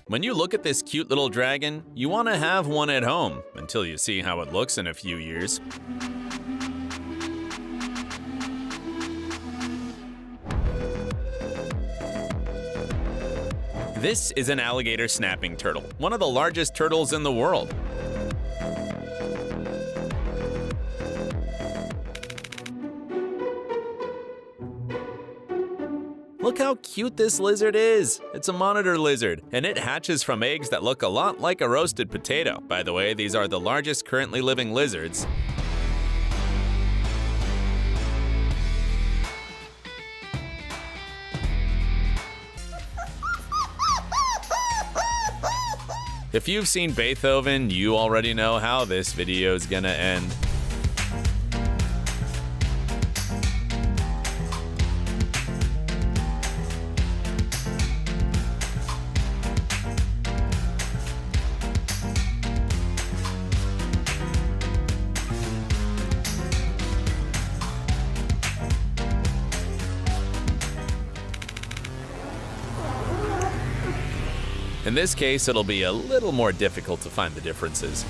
When you look at this cute little dragon, you want to have one at home until you see how it looks in a few years. This is an alligator snapping turtle, one of the largest turtles in the world. Look how cute this lizard is! It's a monitor lizard, and it hatches from eggs that look a lot like a roasted potato. By the way, these are the largest currently living lizards. If you've seen Beethoven, you already know how this video is gonna end. In this case, it'll be a little more difficult to find the differences.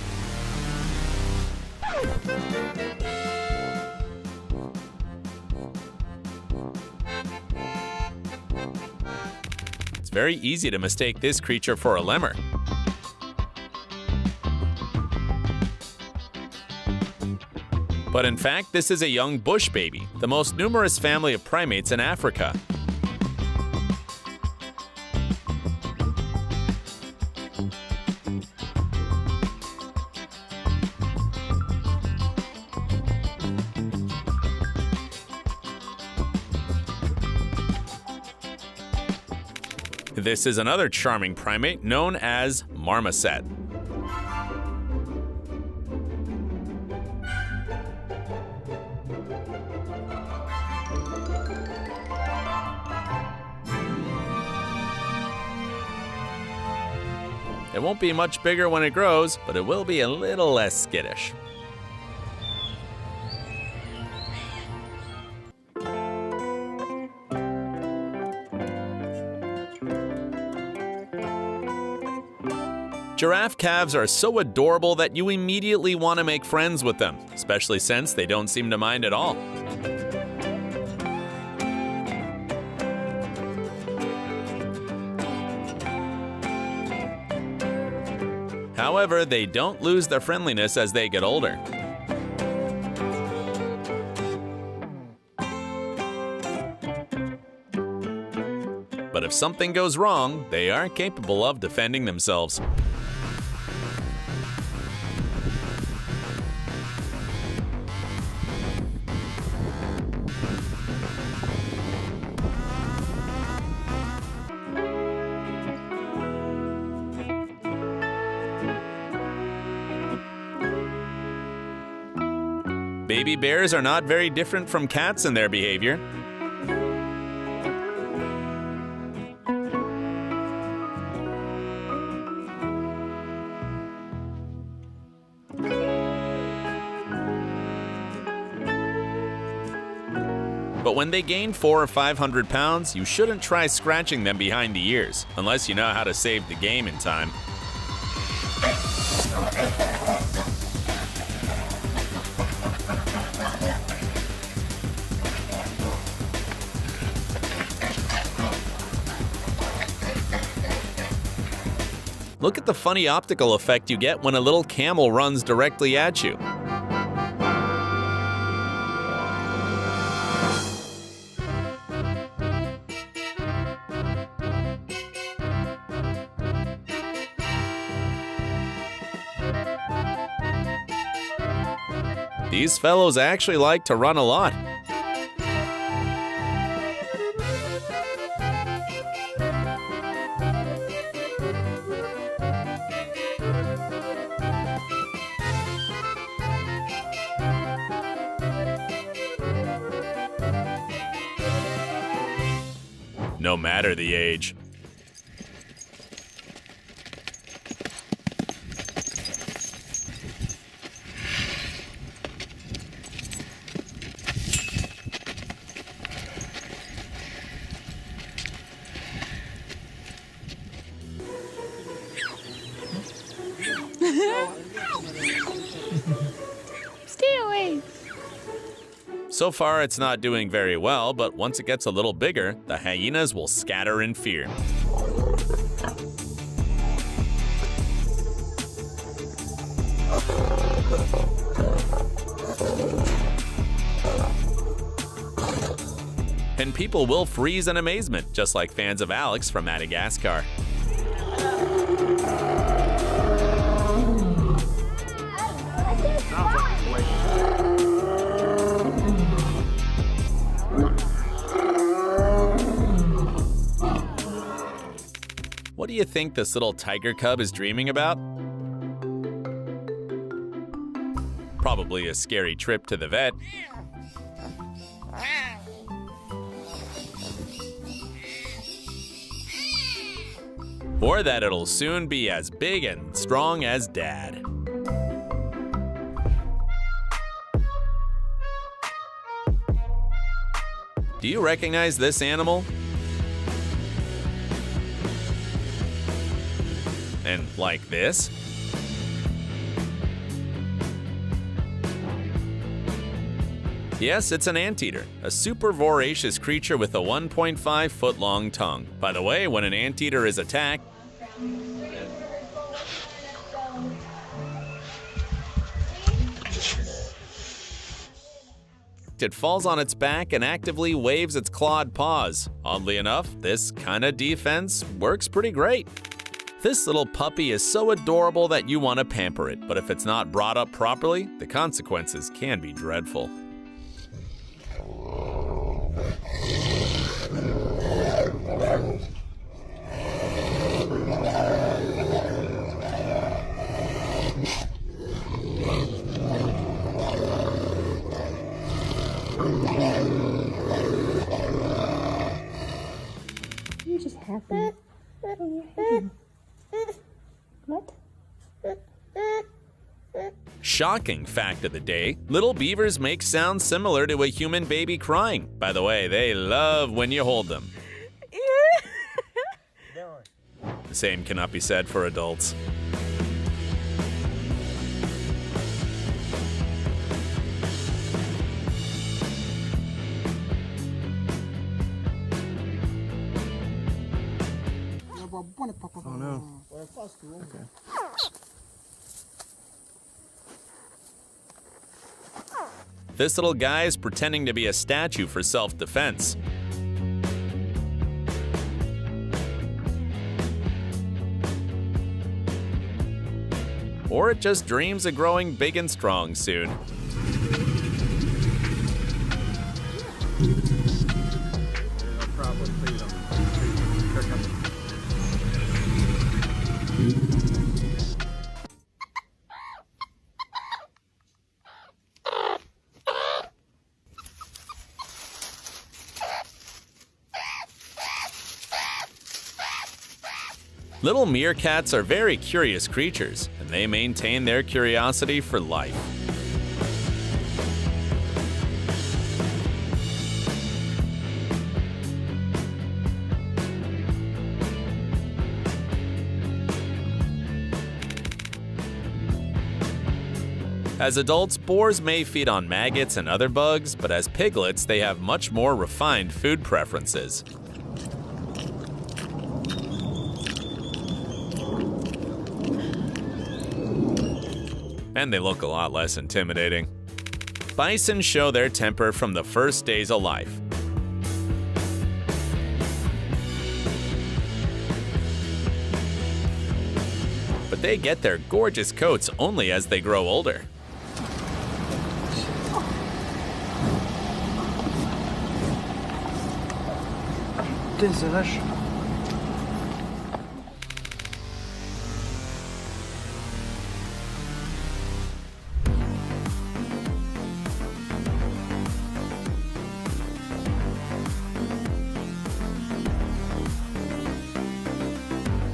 It's very easy to mistake this creature for a lemur. But in fact, this is a young bush baby, the most numerous family of primates in Africa. This is another charming primate known as marmoset. It won't be much bigger when it grows, but it will be a little less skittish. Giraffe calves are so adorable that you immediately want to make friends with them, especially since they don't seem to mind at all. However, they don't lose their friendliness as they get older. But if something goes wrong, they are capable of defending themselves. Baby bears are not very different from cats in their behavior. But when they gain 400 or 500 pounds, you shouldn't try scratching them behind the ears, unless you know how to save the game in time. Look at the funny optical effect you get when a little camel runs directly at you. These fellows actually like to run a lot. No matter the age. Stay away. So far, it's not doing very well, but once it gets a little bigger, the hyenas will scatter in fear. And people will freeze in amazement, just like fans of Alex from Madagascar. What do you think this little tiger cub is dreaming about? Probably a scary trip to the vet. Or that it'll soon be as big and strong as Dad. Do you recognize this animal? And like this? Yes, it's an anteater, a super voracious creature with a 1.5-foot long tongue. By the way, when an anteater is attacked, it falls on its back and actively waves its clawed paws. Oddly enough, this kind of defense works pretty great. This little puppy is so adorable that you want to pamper it, but if it's not brought up properly, the consequences can be dreadful. You're just happy. What? Shocking fact of the day, little beavers make sounds similar to a human baby crying. By the way, they love when you hold them. The same cannot be said for adults. Oh no. Okay. This little guy is pretending to be a statue for self-defense. Or it just dreams of growing big and strong soon. Little meerkats are very curious creatures, and they maintain their curiosity for life. As adults, boars may feed on maggots and other bugs, but as piglets, they have much more refined food preferences. And they look a lot less intimidating. Bison show their temper from the first days of life. But they get their gorgeous coats only as they grow older.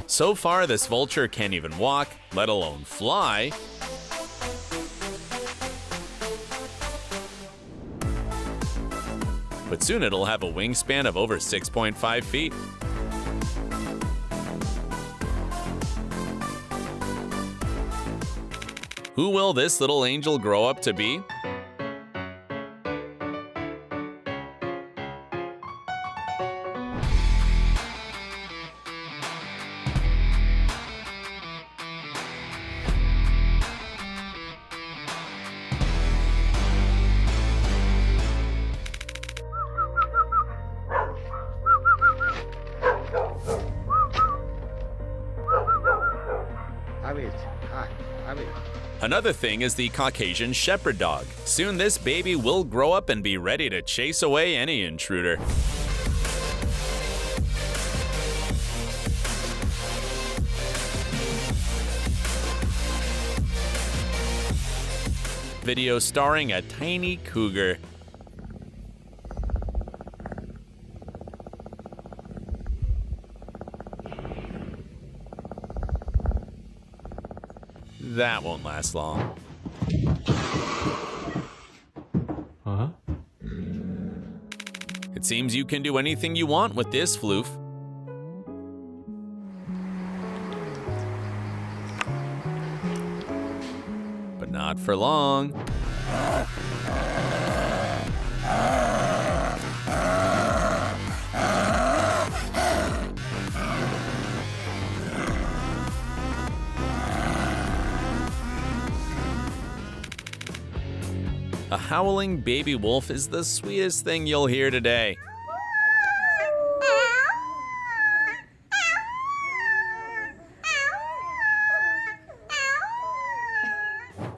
So far, this vulture can't even walk, let alone fly. But soon it'll have a wingspan of over 6.5 feet. Who will this little angel grow up to be? Another thing is the Caucasian shepherd dog. Soon this baby will grow up and be ready to chase away any intruder. Video starring a tiny cougar. That won't last long. Huh? It seems you can do anything you want with this floof. But not for long. A howling baby wolf is the sweetest thing you'll hear today.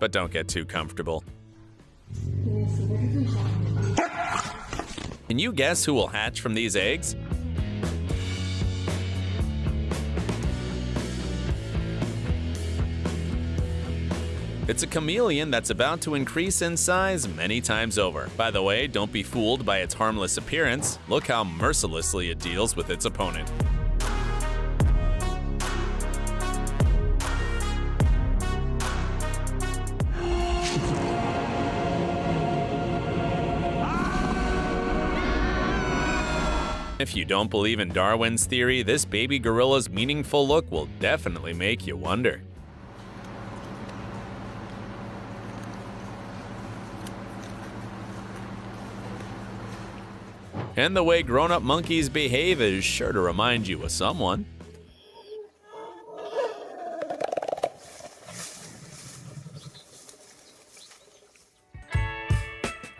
But don't get too comfortable. Can you guess who will hatch from these eggs? It's a chameleon that's about to increase in size many times over. By the way, don't be fooled by its harmless appearance. Look how mercilessly it deals with its opponent. If you don't believe in Darwin's theory, this baby gorilla's meaningful look will definitely make you wonder. And the way grown-up monkeys behave is sure to remind you of someone.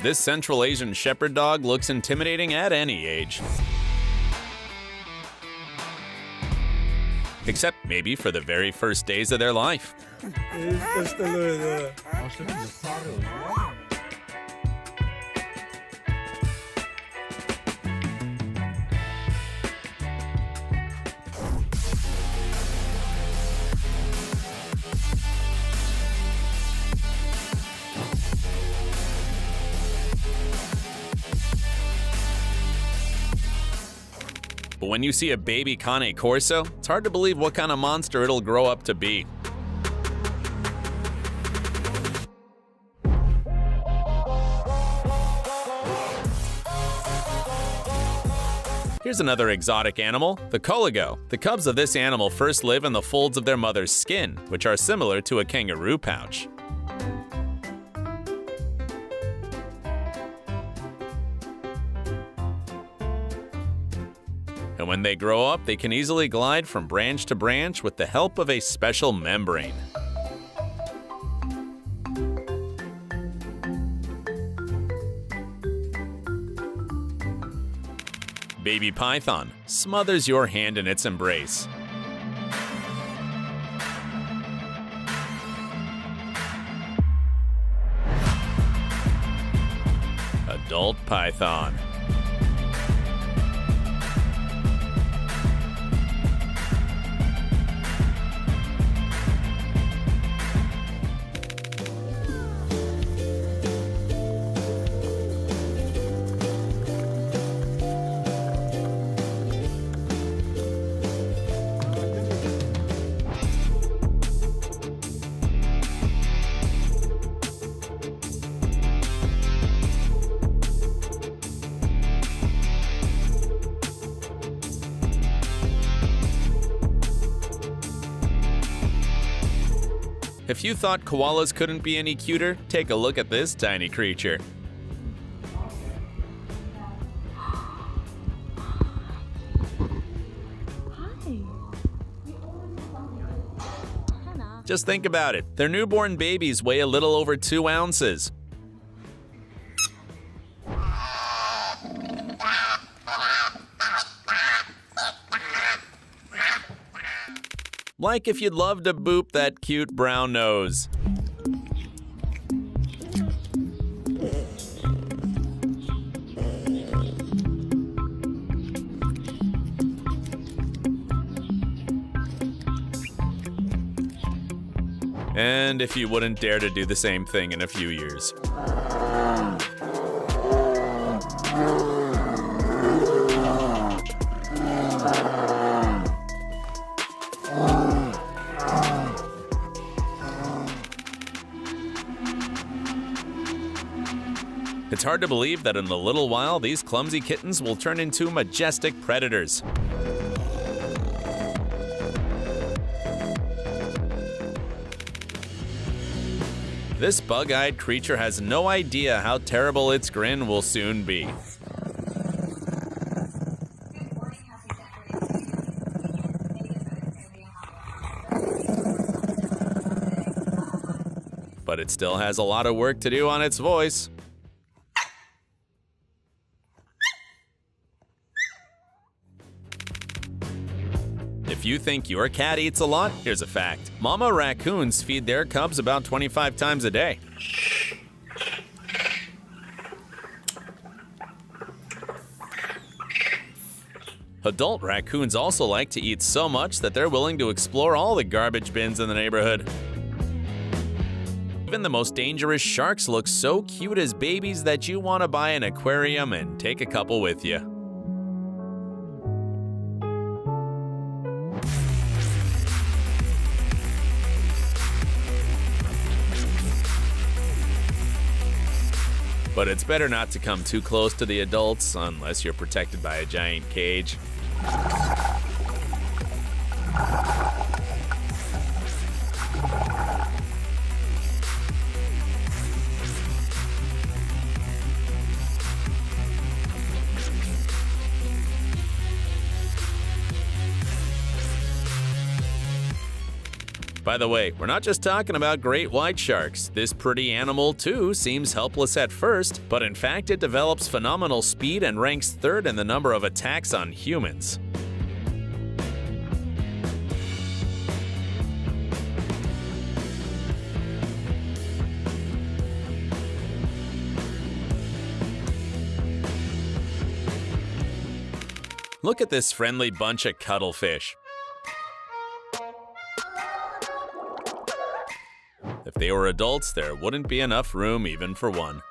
This Central Asian shepherd dog looks intimidating at any age. Except maybe for the very first days of their life. But when you see a baby Cane Corso, it's hard to believe what kind of monster it'll grow up to be. Here's another exotic animal, the coligo. The cubs of this animal first live in the folds of their mother's skin, which are similar to a kangaroo pouch. And when they grow up, they can easily glide from branch to branch with the help of a special membrane. Baby python smothers your hand in its embrace. Adult python. If you thought koalas couldn't be any cuter, take a look at this tiny creature. Just think about it. Their newborn babies weigh a little over 2 ounces. Like if you'd love to boop that cute brown nose. And if you wouldn't dare to do the same thing in a few years. It's hard to believe that in a little while, these clumsy kittens will turn into majestic predators. This bug-eyed creature has no idea how terrible its grin will soon be. But it still has a lot of work to do on its voice. If you think your cat eats a lot, here's a fact. Mama raccoons feed their cubs about 25 times a day. Adult raccoons also like to eat so much that they're willing to explore all the garbage bins in the neighborhood. Even the most dangerous sharks look so cute as babies that you want to buy an aquarium and take a couple with you. But it's better not to come too close to the adults unless you're protected by a giant cage. By the way, we're not just talking about great white sharks. This pretty animal, too, seems helpless at first, but in fact it develops phenomenal speed and ranks third in the number of attacks on humans. Look at this friendly bunch of cuttlefish. If they were adults, there wouldn't be enough room even for one.